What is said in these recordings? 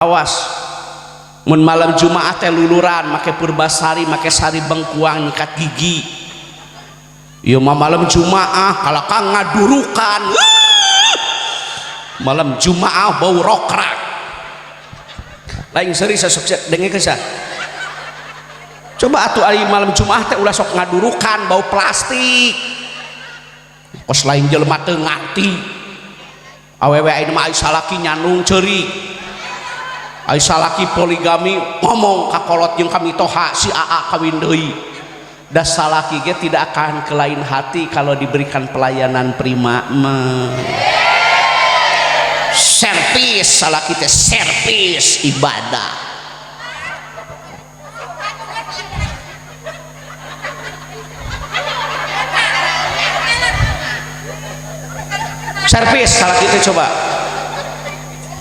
Awas mun malam Jumat teh luluran make purbasari make sari bengkuang nyikat gigi. Ieu mah malam Jumaah kalakang ngadurukan. Malam Jumaah bau rokrak. Lain seri sok dengekeun sa. Coba atuh ari malam Jumaah teh ulah sok ngadurukan bau plastik. Kos lain jelema teu ngarti. Awewe ayeuna mah aya salaki nyanung ceurik. Ai salaki poligami ngomong ka kolot jeung kami toha si AA kawin deui. Da salaki ge tidak akan ke lain hati kalau diberikan pelayanan prima servis. Salaki teh servis ibadah. Servis salaki teh coba.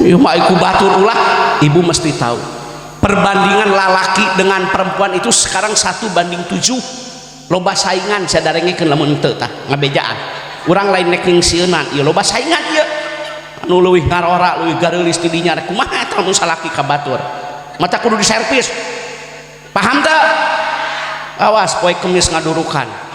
Ieu mah iku batur ulah. Ibu mesti tahu perbandingan lalaki dengan perempuan itu sekarang 1:7. Loba saingan sadarengkeun lamun teu tah ngabejaan urang lain nek ning sieuna ieu loba saingan ieu anu leuwih ngarora leuwih gareulis ti dinya kumaha eta mun salaki ka batur mata kudu diservis paham teu awas poe kemis ngadurukan.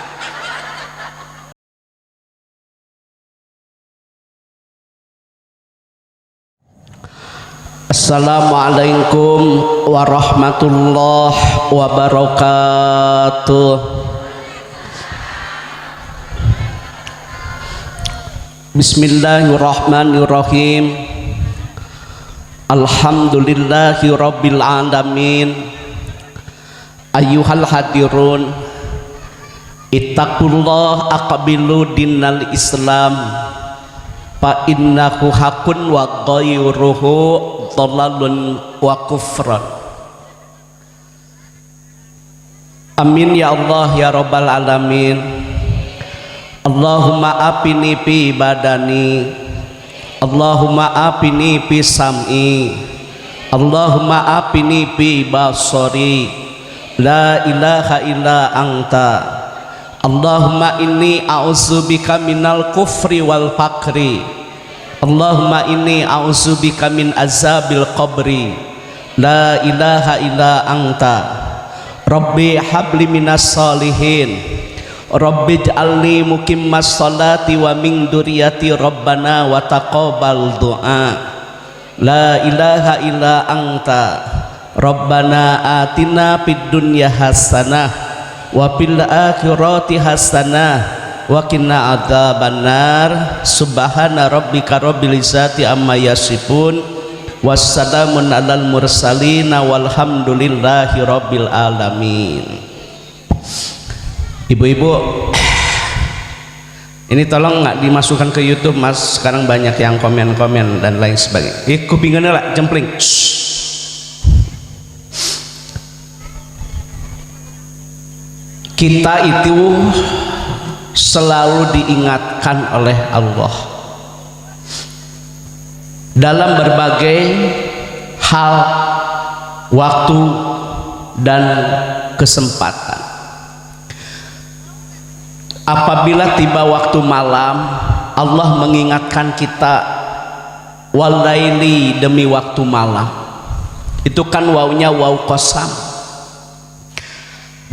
Assalamualaikum warahmatullahi wabarakatuh. Bismillahirrahmanirrahim. Alhamdulillahi rabbil alamin. Ayyuhal hadirun, ittaqullah aqbilu dinal Islam fa innahu hakun wa ghayruhu dhalalun wa kufran. Amin ya Allah ya rabbal alamin. Allahumma apini fi badani, Allahumma apini fi sam'i, Allahumma apini fi basari, la ilaha illa anta. Allahumma inni a'udzubika minal kufri wal fakri, Allahumma inni a'udzubika min azabil qabri, la ilaha illa anta. Rabbi habli minas salihin, Rabbi ij'alni muqimmas sholati wa min dzurriyyati rabbana wa taqabbal du'a, la ilaha illa anta. Rabbana atina fid dunya hasanah wa fil akhirati hasanah wa qina adzabannar. Subhana rabbika rabbil izzati amma yasifun wassalamun alal mursalin walhamdulillahi rabbil alamin. Ibu-ibu, ini tolong nggak dimasukkan ke YouTube mas, sekarang banyak yang komen-komen dan lain sebagainya. Kupingannya lah jempling. Kita itu selalu diingatkan oleh Allah dalam berbagai hal, waktu dan kesempatan. Apabila tiba waktu malam, Allah mengingatkan kita walaili, demi waktu malam. Itu kan wawunya waw qasam.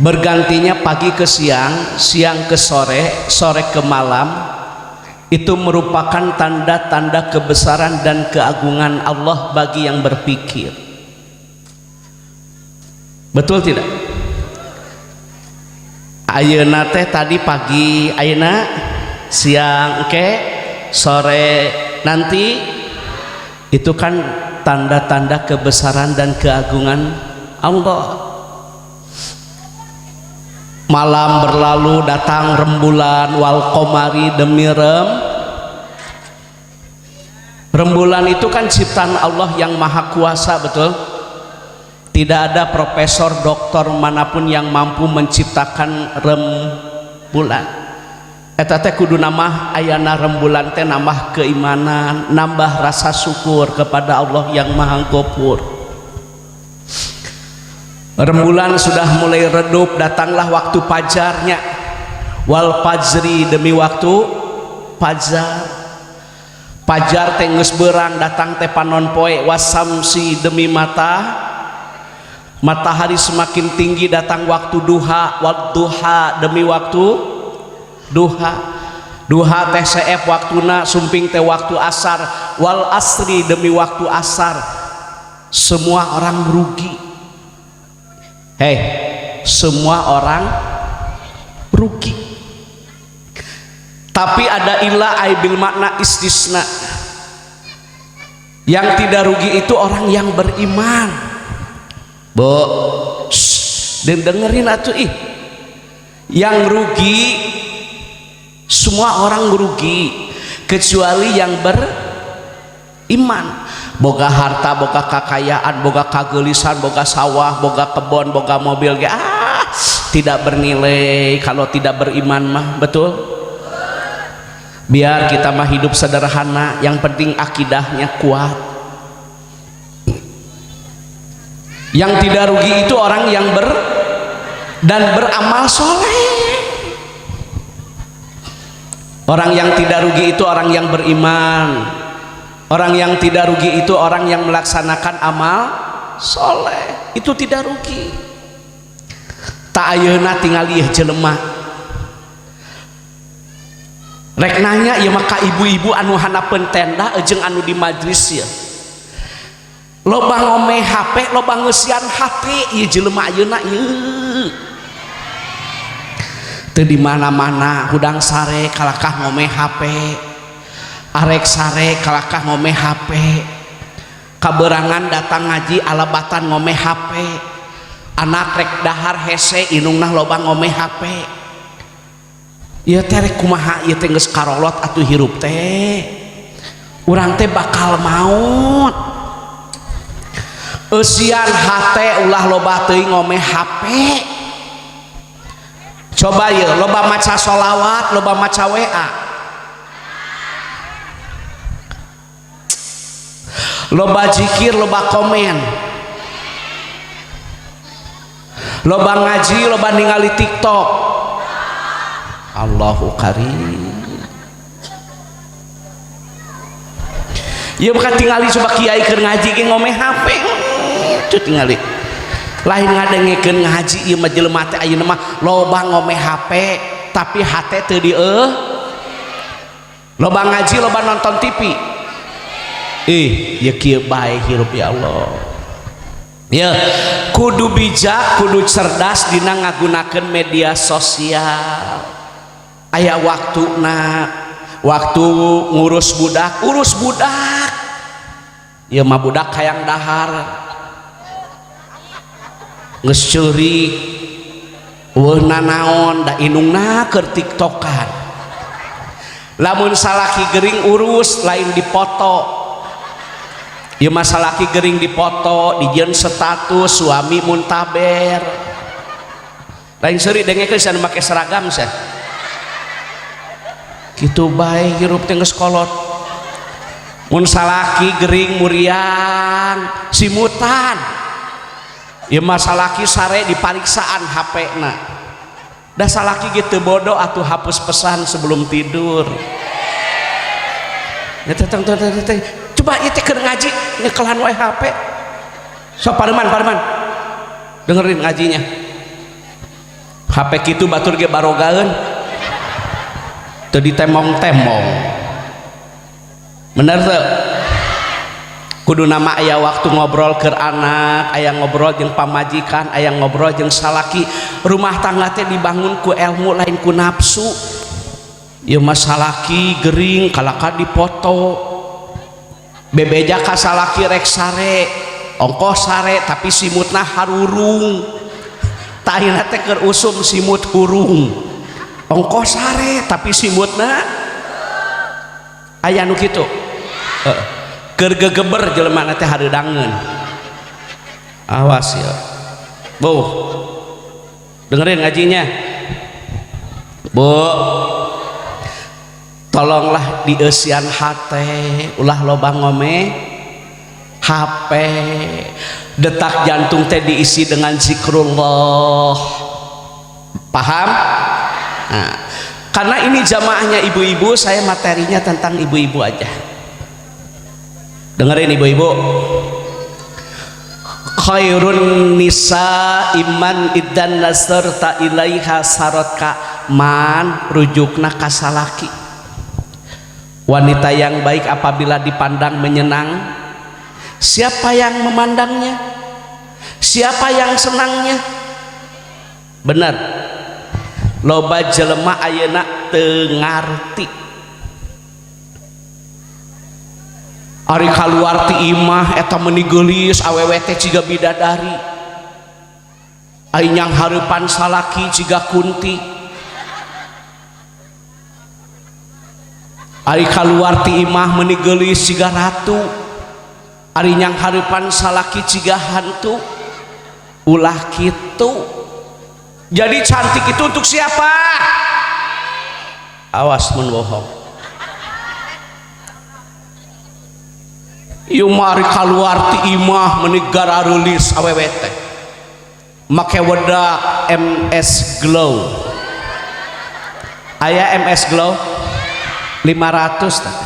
Bergantinya pagi ke siang, siang ke sore, sore ke malam. Itu merupakan tanda-tanda kebesaran dan keagungan Allah bagi yang berpikir. Betul tidak? Ayeuna teh tadi pagi, ayeuna siang, sore nanti. Itu kan tanda-tanda kebesaran dan keagungan Allah. Malam berlalu, datang rembulan, wal qamari, demi rembulan itu kan ciptaan Allah yang maha kuasa, betul? Tidak ada profesor, doktor manapun yang mampu menciptakan rembulan. Eta teh kudu nambah ayana rembulan teh nambah keimanan, nambah rasa syukur kepada Allah yang maha ghafur. Rembulan sudah mulai redup, datanglah waktu pajarnya. Wal fajri, demi waktu fajar. Pajar teh geus beurang datang teh panon poe, wasamsi demi matahari semakin tinggi datang waktu duha, wadduha demi waktu duha. Duha teh seep waktuna, sumping teh waktu asar, wal asri demi waktu asar. Semua orang rugi. Hei, semua orang rugi. Tapi ada ilah aibil makna istisna. Yang tidak rugi itu orang yang beriman. Dan dengerin atuh ih. Yang rugi semua orang rugi kecuali yang beriman. Boga harta, boga kekayaan, boga kagelisan, boga sawah, boga kebon, boga mobil, tidak bernilai kalau tidak beriman mah, betul? Biar kita mah hidup sederhana, yang penting akidahnya kuat. Yang tidak rugi itu orang yang beramal soleh. Orang yang tidak rugi itu orang yang beriman. Orang yang tidak rugi itu orang yang melaksanakan amal soleh. Itu tidak rugi. Tak ayeuna tinggal ieu jelema rek nanya ya maka ibu-ibu anu hanapeun tenda jeung anu di majlis ya loba ngomeh HP, loba ngeusian HP ieu jelema ayeuna ieu teu di mana-mana hudang sare kalakah ngomeh HP, arek sare kalakah ngomeh HP, kaberangan datang ngaji alabatan ngomeh HP, anak rek dahar hese inungna loba ngomeh HP. Ieu teh rek kumaha ieu teh geus karolot atuh hirup teh. Urang teh bakal maut. Eusian hate ulah loba teuing ngomeh HP. Coba ieu loba maca sholawat, loba maca WA. Loba zikir, loba komen. Loba ngaji, loba ningali TikTok. Allahu karim. Ya bukan tinggali coba kiai keur ngaji ge ngomeh HP. Itu tinggali. Lain ngadengekeun ngaji ieu mah jelema teh ayeuna mah loba ngomeh HP tapi hate teu dieuh. Loba ngaji, loba nonton TV. Ya kieu bae hirup ya Allah. Ya, kudu bijak, kudu cerdas dina ngagunakeun media sosial. Aya waktuna, waktu ngurus budak, urus budak. Ya mah budak hayang dahar, geus ceurik, weuna naon da inungna keur tiktokan. Lamun salaki gering urus lain dipoto. Ya mah salaki gering dipoto, dijieun status suami muntaber. Lain seuri dengekeun anu make seragam sah. Kitu bae hirup teh geus kolot. Mun salaki gering muriang simutan. Ieu mah salaki sare dipariksaan HP-na. Da salaki gitu bodoh atuh hapus pesan sebelum tidur. Ya teteng coba ieu teh keur ngaji nyekelan wae HP. Sok pareman. Dengerin ngajinya. HP kitu batur ge barogaeun. Teu ditemong-temong. Bener tuh. Kudu nama aya waktu ngobrol keur anak, aya ngobrol jeung pamajikan, aya ngobrol jeung salaki. Rumah tangga teh dibangun ku ilmu lain ku nafsu. Ieu mah salaki gering kalaka dipoto. Bebeja ka salaki rek sare, ongkos sare tapi simutna harurung. Tah ayeuna teh keur usum simut hurung. Ongkos sare tapi simutna aya nu kitu. Keur gegeber jelema teh hareudangeun. Awas ya. Bu. Dengerin ngajinya. Bu. Tolonglah dieusian hate, ulah loba ngomeh HP. Detak jantung teh diisi dengan zikrullah. Paham? Nah, karena ini jamaahnya ibu-ibu, saya materinya tentang ibu-ibu aja. Dengerin ibu-ibu, khairun nisa iman idan nasarta ilaiha sarotka man rujukna kasalaki. Wanita yang baik apabila dipandang menyenang. Siapa yang memandangnya? Siapa yang senangnya? Benar, loba jelema ayeuna teu ngarti ari kaluar ti imah eta meuni geulis awewe teh ciga bidadari, ai nyang hareupan salaki ciga kunti, ari kaluar ti imah meuni geulis ciga ratu, ari nyang hareupan salaki ciga hantu, ulah kitu. Jadi cantik itu untuk siapa? Awas mun bohong. Ieu mah ari kaluar ti imah meuni gara reulis awewe teh make wedak MS Glow. Aya MS Glow 500 teh.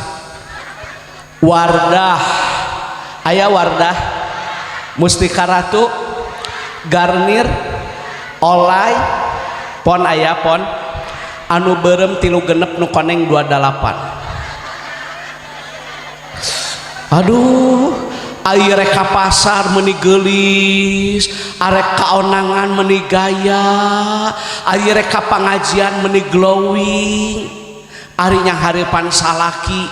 Wardah aya Wardah, Mustika Ratu, Garnier, Olay, pon aya pon anu beureum 3 nu koneng 28. Aduh, ai rek ka pasar meuni geulis, arek kaonangan meuni gaya, ai rek ka pangajian meuni glowing, ari nya hareupan salaki.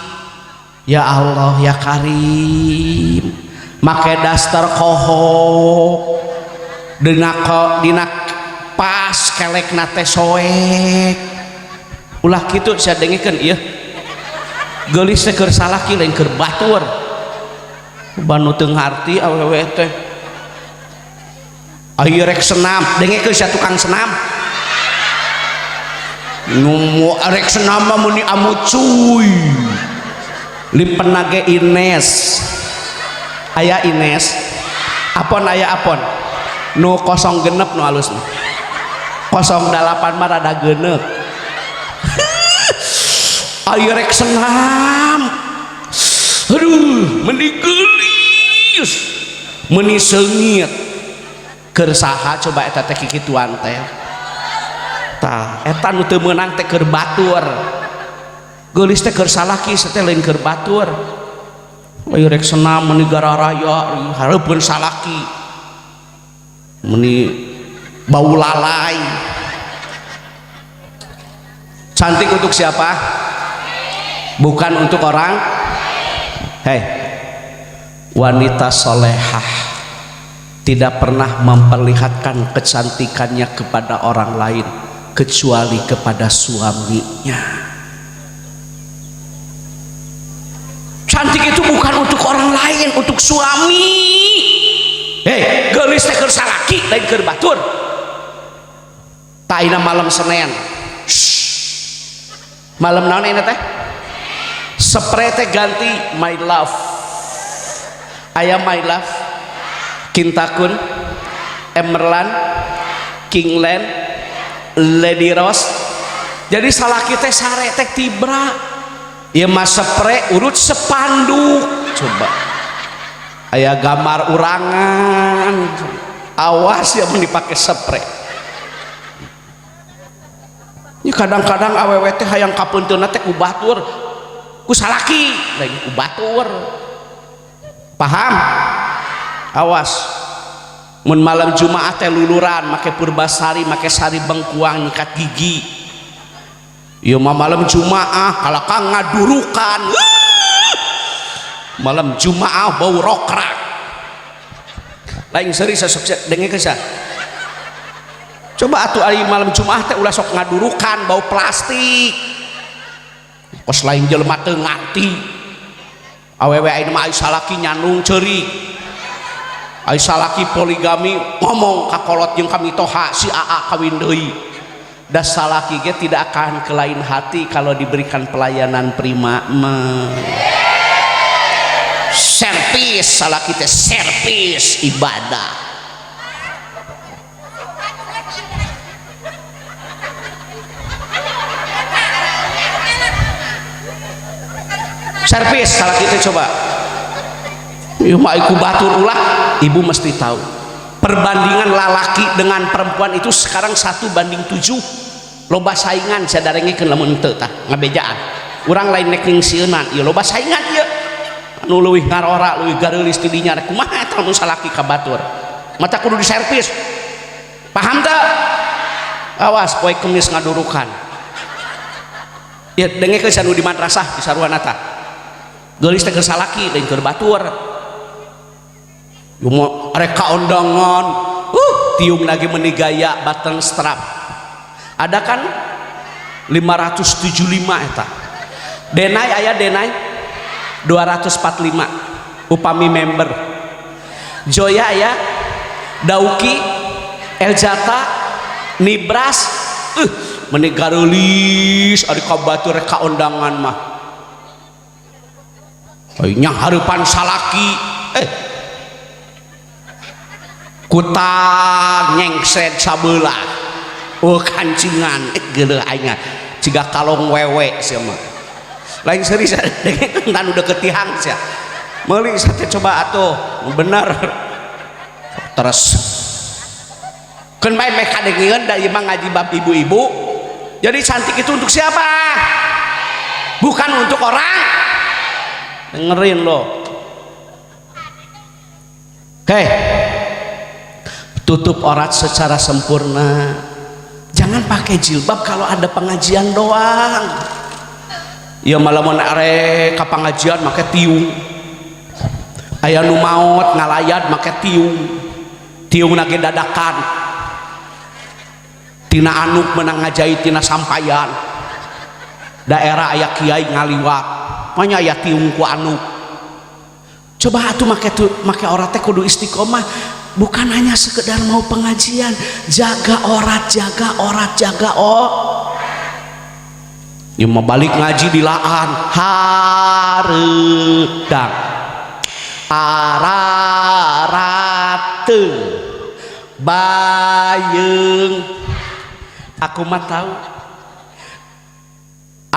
Ya Allah ya Karim, make daster kohok dina pas kelekna teh soek. Ulah kitu sia dengekeun ieu. Geulis teh keur salaki lain keur batur. Banu teu ngarti awewe teh. Ayo rek senam, dengekeun sia tukang senam. Nu rek senam mah muni amu cuy. Limpena ge Ines. Aya Ines. Apon aya apon. Nu 06 nu halusna. 08 mah rada geuneuk. Ayo rek senam. Aduh, meuni geulis, meuni seungit. Keur saha coba eta teh kikituan teh? Tah, eta nu teu meunang teh keur batur. Geulis teh keur salaki, teh lain keur batur. Ayo rek senam meuni gara raya, hareupeun salaki. Meuni bau lalai. Cantik untuk siapa? Bukan untuk orang. Hei, wanita solehah tidak pernah memperlihatkan kecantikannya kepada orang lain kecuali kepada suaminya. Cantik itu bukan untuk orang lain, untuk suami. Hei, geulis teh keur salaki lain keur batur. Taina malam Senin. Malam naon ini teh? Spray teh ganti My Love. Aya My Love, Kintakun, Emerald, Kingland, Lady Rose. Jadi salaki teh sare teh tibra. Ieu mah spray urut sepanduk. Coba. Aya gambar urangan. Awas ya mun dipake spray. Ini kadang-kadang awewe teh hayang kapunteunna teh ku batur. Ku salaki lagi ku batur. Paham? Awas mun malam Jumaah teh luluran make purbasari, make sari bengkuang nyikat gigi. Ieu mah malam Jumaah kalakang ngadurukan. Malam Jumaah bau rokrak. Lain seri sosok dengekeun sa. Coba atuh ari malam Jumaah teh ulah sok ngadurukan bau plastik. Kos lain jelema teu ngarti. Awewe ayeuna mah aya salaki nyandung ceurik. Aya salaki poligami ngomong ka kolot jeung kami toha si AA kawin deui. Da salaki ge tidak akan ke lain hati kalau diberikan pelayanan prima. Servis salaki teh servis ibadah. Servis salah kita coba ya mah iku batur ulah. Ibu mesti tahu perbandingan lalaki dengan perempuan itu sekarang 1:7. Loba saingan sadarengikeun lamun teu tah ngabejaan urang lain nek ningsieunnan ieu loba saingan ieu anu leuwih ngarora leuwih gareulis ti dinya kumaha eta nu salaki ka batur mata kudu diservis paham teu awas poe kemis ngadurukan ya dengekeun sanu di madrasah di saruana tah geulis teh keur salaki lain keur batur yumo arek kaondangan tiung lagi meuni gaya button strap ada kan 575 eta denai aya denai 245 upami member Joya aya Dauki Eljata Nibras meuni gareulis ari ka batur ka undangan mah nya hareupan salaki kutan nyengset sabelah kancingan geuleuh aing ciga kalong wewe sia mah lain serius dengekeun tanu deukeut tihang sia meuli sate coba atuh bener terus keun bae meh kadengeun da ieu mah ngaji bab ibu-ibu jadi cantik itu untuk siapa bukan untuk orang dengerin lo oke tutup aurat secara sempurna. Jangan pakai jilbab kalau ada pengajian doang. Ya malah mun are ka pengajian make tiung. Aya nu maot ngalayat make tiung. Tiung nage dadakan. Tina anuk menang ngajait tina sampayan. Daerah aya kiai ngaliwat. Manya aya tiung ku anuk. Coba atuh make aurat teh kudu istiqomah. Bukan hanya sekedar mau pengajian, jaga aurat, Yang mau balik ngaji di laan, hareudang, ararateu, bayeung. Aku mah tahu.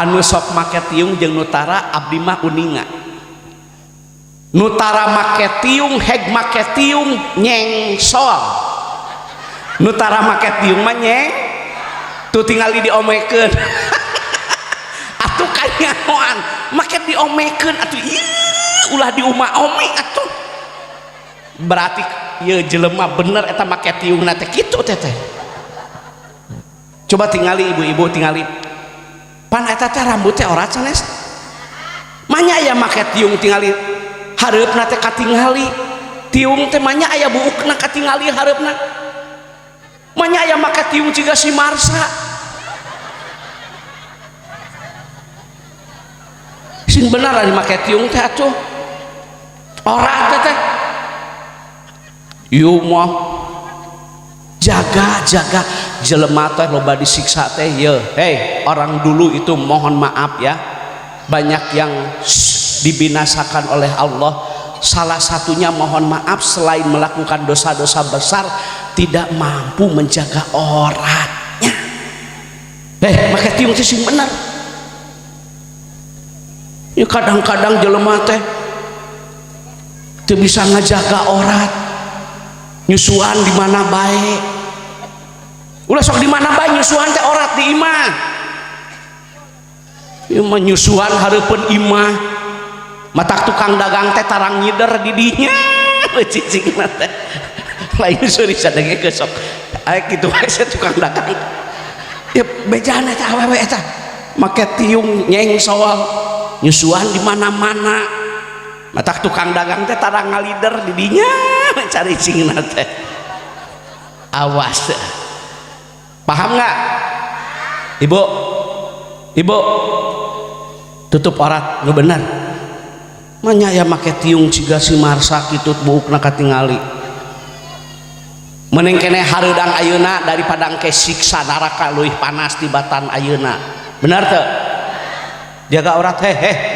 Anu sok make tiung jeung nutara abdi mah uninga. Nutara make tiung heg make tiung nyengsol nutara make tiung mah nyeng tuh tinggal diomekeun atuh kanyahoan make diomekeun atuh ulah di umah ome atuh berarti ieu jelema bener eta make tiungna teh kitu teh coba tingali ibu-ibu tingali pan eta teh rambut teh orat sanes manya aya make tiung tingali hareupna teh katingali tiung teh manya aya buukna katingali hareupna manya aya make tiung ciga si Marsa sing bener ari make tiung teh atuh ora teh ieu mah jaga jelema teh loba disiksa teh ye hei orang dulu itu mohon maaf ya banyak yang dibinasakan oleh Allah. Salah satunya mohon maaf selain melakukan dosa-dosa besar tidak mampu menjaga auratnya. Make tiung teh sing bener. Ya kadang-kadang jelema teh teu bisa ngajaga aurat. Nyusuan di mana bae. Ulah sok di mana bae nyusuan teh aurat di imah. Ieu mah nyusuan hareupeun imah. Matak tukang dagang teh tarang nyider di dinya cicingna teh lain suri sadenge ke sok aya kitu wae tukang dagang ya bejana teh awewe eta make tiung nyengsol nyusuan di mana-mana matak tukang dagang teh tarang ngalider di dinya cari cingna teh awas paham nggak ibu tutup aurat nu bener manya ya make tiung ciga si Marsa kitu buukna katingali mending kene hareudang ayeuna daripada engke siksa neraka leuwih panas tibatan ayeuna benar teu jaga aurat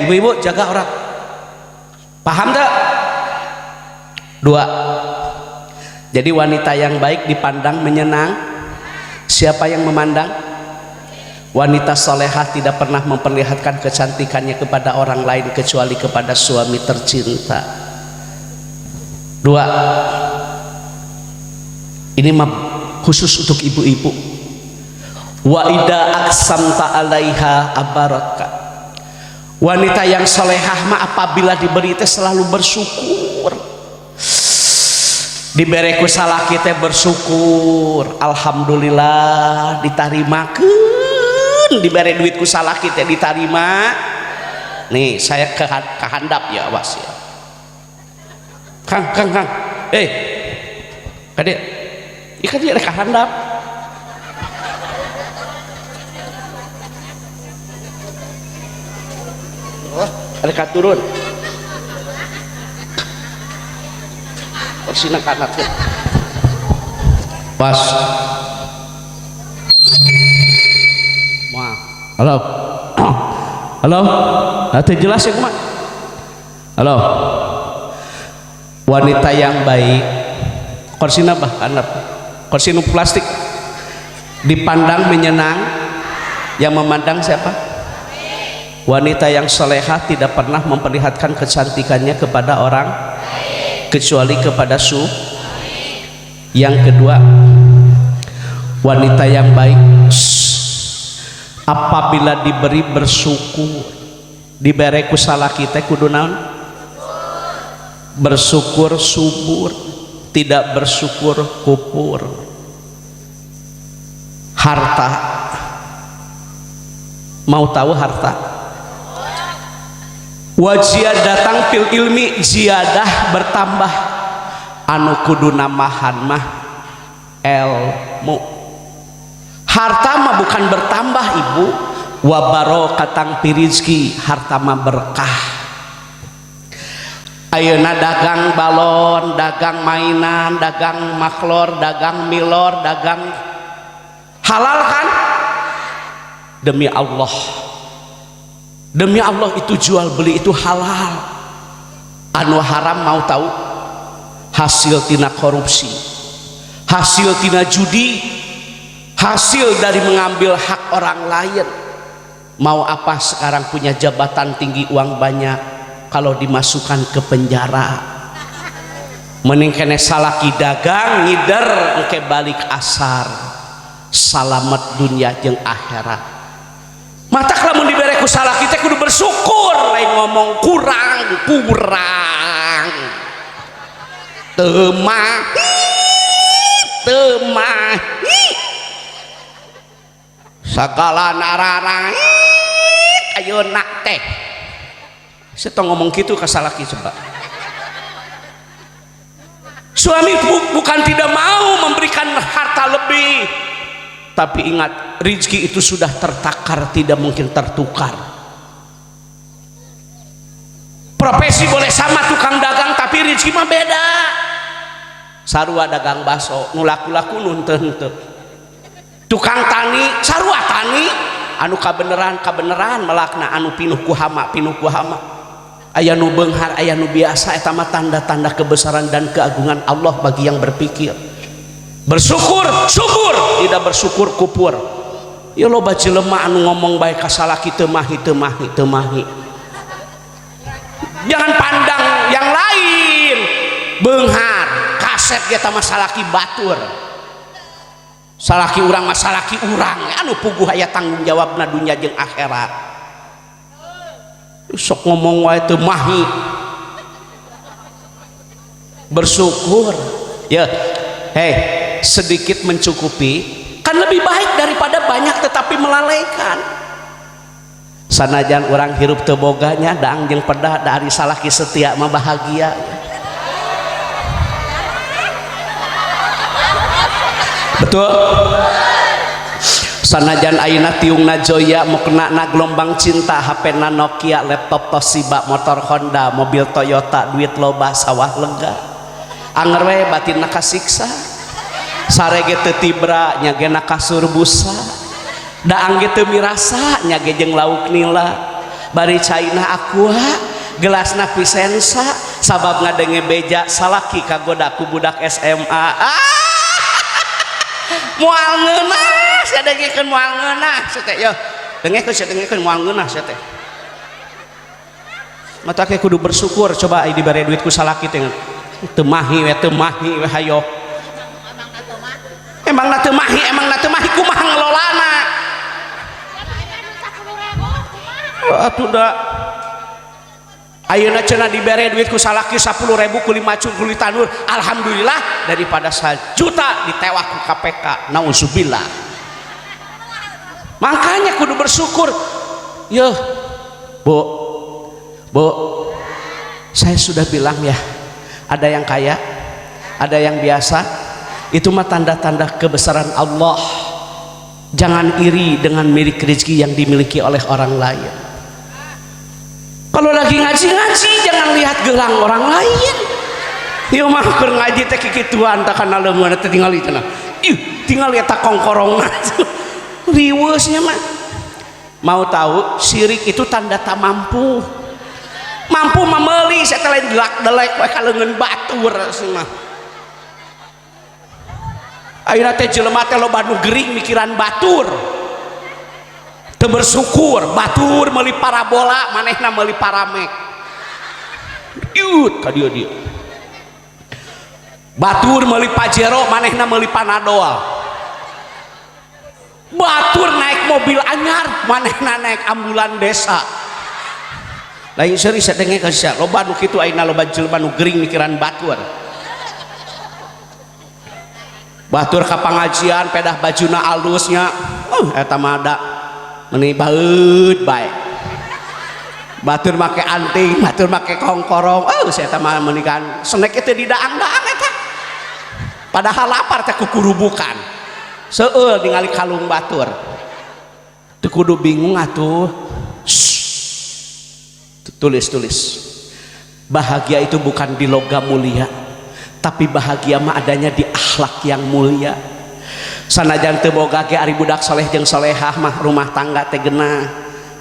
ibu-ibu jaga aurat paham teu dua jadi wanita yang baik dipandang menyenang siapa yang memandang wanita solehah tidak pernah memperlihatkan kecantikannya kepada orang lain kecuali kepada suami tercinta. Dua, ini mah khusus untuk ibu-ibu. Wa ida aqsamta 'alaiha abaraka. Wanita yang salehah mah apabila diberi teh selalu bersyukur. Diberi ku salaki teh bersyukur, alhamdulillah ditarimakeun. Diberi duit ku salaki teh ditarima. Nih saya kehandap ya, awas ya. Kang, kadek, ikan dia rek handap. Rek turun. Persina kanat tuh. Pas. Wah, halo. Halo, nanti jelas ya kumat. Halo. Wanita yang baik, korsina bahkan korsinu plastik dipandang menyenang, yang memandang siapa? Wanita yang solehah tidak pernah memperlihatkan kecantikannya kepada orang kecuali kepada Yang kedua, wanita yang baik apabila diberi bersyukur. Diberi ku salaki teh kudu naon? Bersyukur subur, tidak bersyukur kupur. Harta, mau tahu harta? Wajiat datang fil ilmi, ziyadah bertambah. Anu kudu namahan mah ilmu. Harta mah bukan bertambah ibu. Wa barokatan fi rizki, harta mah berkah. Ayeuna dagang balon, dagang mainan, dagang maklor, dagang milor, dagang halal kan? Demi Allah, demi Allah itu jual beli itu halal. Anu haram mau tahu? Hasil tina korupsi, hasil tina judi, hasil dari mengambil hak orang lain. Mau apa sekarang punya jabatan tinggi, uang banyak, kalau dimasukkan ke penjara? Mending kene salaki dagang ngider engke balik asar, salamet dunia jeung akhirat. Mata lamun dibere ku salaki teh kudu bersyukur, lain ngomong kurang temahi segala nararang ayeuna teh. Saya ngomong gitu ke salaki coba. Suami bukan tidak mau memberikan harta lebih, tapi ingat rezeki itu sudah tertakar, tidak mungkin tertukar. Profesi boleh sama tukang dagang, tapi rezeki mah beda. Sarua dagang baso, nu laku-laku nun teu. Tukang tani, sarua tani, anu kabeneran melakna anu pinuh ku hama. Aya nu beunghar, aya nu biasa, eta mah tanda-tanda kebesaran dan keagungan Allah bagi yang berpikir. Bersyukur syukur, tidak bersyukur kupur. Ya loba jelema anu ngomong bae ka salaki teu mahi. Jangan pandang yang lain. Beunghar, kaset ge tah mah salaki batur. Salaki urang mah salaki urang, anu puguh aya tanggung jawabna dunya jeung akhirat. Sok ngomong wae teu mahi. Bersyukur ya. Hei, sedikit mencukupi kan lebih baik daripada banyak tetapi melalaikan. Sanajan orang hirup teu boganya daang jeung pedah dari salaki setia mah bahagia. Betul. Sanajan ayeuna tiungna Joya, mukna gelombang cinta, HP na Nokia, laptop Toshiba, motor Honda, mobil Toyota, duit loba, sawah lega. Anger we batinna kasiksa. Sarege teu tibra nyagena kasur busa. Daang ge teu mirasa nyage jeung lauk nila. Bari caina aqua, gelasna Vicenza, sabab ngadenge beja salaki kagoda ku budak SMA. Moal ngeunah, saya dengekeun moal ngeunah, teh yo. Dengekeun moal ngeunah teh. Mata ke kudu bersyukur, coba dibere duit ku salaki teh. temahi we hayo emang na temahi kumaha ngelolana atuh da ayeuna cenah dibere duit ku salaki 10.000 ku 5 cung kulit tanur alhamdulillah daripada 1 juta ditewak ku KPK nauzubillah. Makanya kudu bersyukur. Yo Bu saya sudah bilang ya, ada yang kaya ada yang biasa, itu mah tanda-tanda kebesaran Allah. Jangan iri dengan milik rezeki yang dimiliki oleh orang lain. Kalau lagi ngaji-ngaji jangan lihat gelang orang lain. Ieu mah keur ngaji teh kikituan tak kana leungeun teh tinggal itu nah. Tinggal eta kongkorongna. Riweusnya mah. Mau tahu syirik itu tanda tak mampu. Mampu memeuli saya lain delak-delek we ka leungeun batur mah. Ayeuna teh jelema teh loba nu gering mikiran batur. Teu bersyukur, batur meuli parabola, manehna meuli paramek. Yut ka dieu. Batur meuli pajero, manehna meuli panadol. Batur naik mobil anyar, manehna naik ambulan desa. Lain seri sadenge ka sia, loba nu kitu ayeuna loba jelema nu gering mikiran batur. Batur ka pangajian pedah bajuna alusnya, eta mah da meuni baeud bae. Batur make anting, batur make kongkorong, saya eta mah meuni kan snack teh didaang-daang eta. Padahal lapar teh kukurubukan. Seueul ningali kalung batur. Teu kudu bingung atuh. Tulis. Bahagia itu bukan di logam mulia, tapi bahagia mah adanya di akhlak yang mulia. Sanajan teu boga ge ari budak saleh jeung salehah mah rumah tangga teh geunah.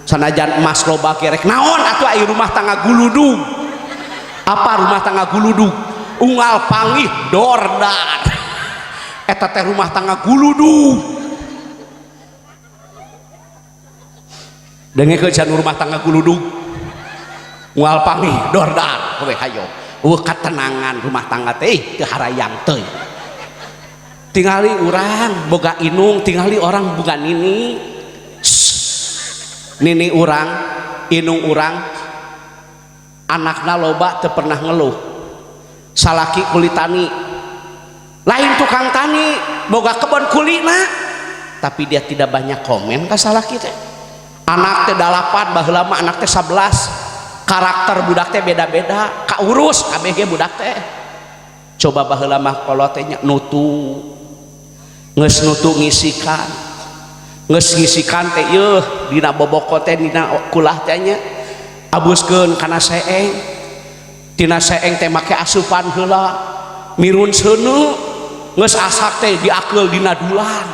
Sanajan emas loba ge rek naon atuh aya rumah tangga guludug. Apa rumah tangga guludug? Unggal panggih dordar. Eta teh rumah tangga guludug. Dengekeun can rumah tangga guludug. Unggal panggih dordar we hayo. Ketenangan rumah tangga teh teu harayang teuing. Tingali urang boga inung, tingali orang boga nini. Nini urang, inung urang, anakna loba teu pernah ngeluh. Salaki kulit tani, lain tukang tani, boga kebon kulina, tapi dia tidak banyak komen ka salaki teh. Anak teh 8, baheula mah anak teh 11. Karakter budak teh beda-beda, kaurus kabeh ge budak teh. Coba baheula mah kalau teh nutu, geus nutu ngisikan, geus ngisikan teh yeuh dina boboko teh dina kulah teh nya abuskeun kana seeng, tina seeng teh make asupan heula, mirun seuneu, geus asak teh diakeul dina dulan,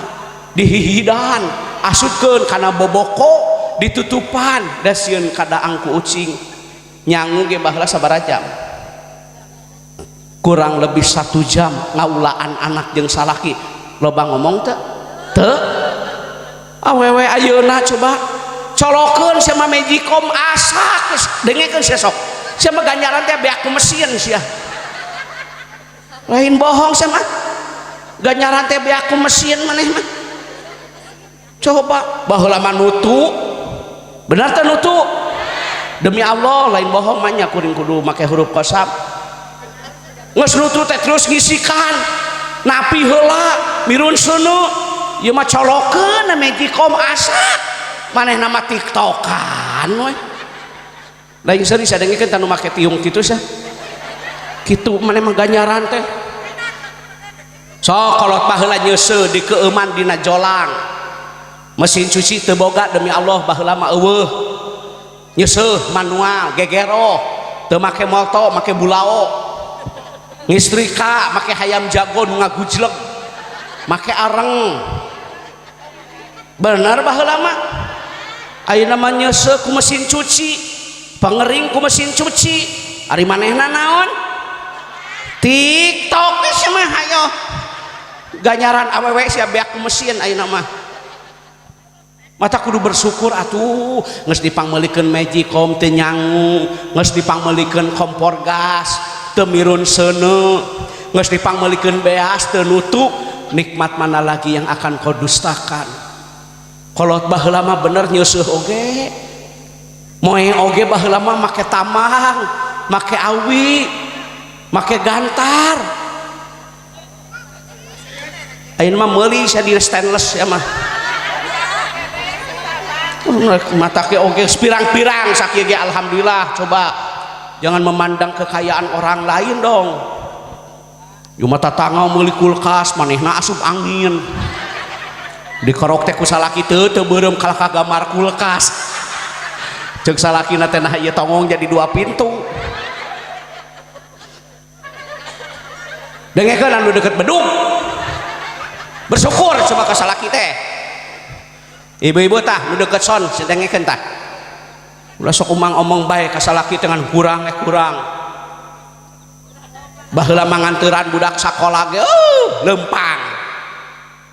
dihihidan, asupkeun kana boboko, ditutupan, da sieun kadaang ku ucing. Nyangu ge baheula sabaraha jam? Kurang lebih 1 jam ngaulaan anak jeung salaki. Loba ngomong teu? Teu. Awewe ayeuna coba colokeun sia mah Magicom asak dengekeun sia sok. Sia mah ganjaran teh beak ku mesin sia. Lain bohong sia mah. Ganjaran teh beak ku mesin maneh mah. Coba baheula mah nutu. Benar teh nutu? Demi Allah lain bohong mah nya kuring kudu make huruf qasam. Geus nutu teh terus ngisikan. Napi heula mirun seuneu. Ieu mah colokeun Magicom asak. Manehna mah tiktokan we. Lain seueur sadengekeun tanu make tiung kitu sah. Kitu maneh mah ganjaran teh. Sok kolot baheula nyeuseuh dikeueuman dina jolang. Mesin cuci teu boga demi Allah baheula mah eueuh. Nyeseuh manual gegero teu make moto make bulao ngistrika make hayam jago nu ngagujleg make areng bener baheula mah ayeuna mah nyeseuh ku mesin cuci pangering ku mesin cuci ari manehna naon TikTok geus mah hayo ganjaran awewe sia beak ku mesin ayeuna mah. Mata kudu bersyukur atuh geus dipangmeulikeun Magicom teu nyangu, geus dipangmeulikeun kompor gas temirun sene geus dipangmeulikeun beas teu nutup, nikmat mana lagi yang akan kau dustakan. Kolot baheula mah bener nyeusuh oge, moe oge baheula mah make tamang, make awi, make gantar. Ayeuna mah meuli sadir stainless ya mah. Mata ke oge pirang-pirang sakieu ge alhamdulillah. Coba jangan memandang kekayaan orang lain dong. Cuma tatangau meuli kulkas manehna asup angin. Dikorok teh ku salaki teu beureum kalah kagamar kulkas. Ceuk salakina teh nah ieu tongong jadi 2 pintu. Dengekeun anu deket bedung. Bersyukur coba ka salaki teh. Ibu-ibu tah nu deket son sedengekeun tah. Ulah sok omong bae ka salaki dengan kurang kurang. Baheula manganteuran budak sakola ge lempang.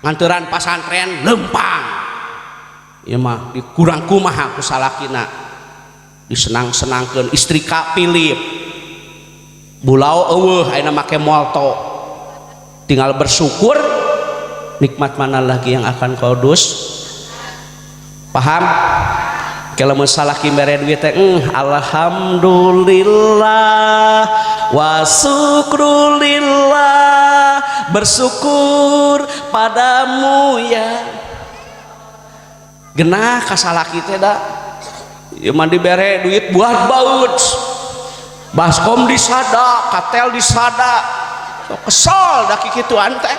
Nganturan pasantren lempang. Ieu mah dikurang kumaha ku salakina. Disenang-senangkeun istri ka pilih. Bulau eueuh ayeuna make molto. Tinggal bersyukur nikmat mana lagi yang akan kau dus. Paham? Kalau masalah kimbere duit teh alhamdulillah wa syukrulillah, bersyukur padamu ya. Genah ka salaki teh da. Ieu mah dibere duit buat baut. Baskom disada, katel disada. Kesel da kikituan teh.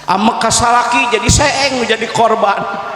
Amek ka salaki jadi seeng jadi korban.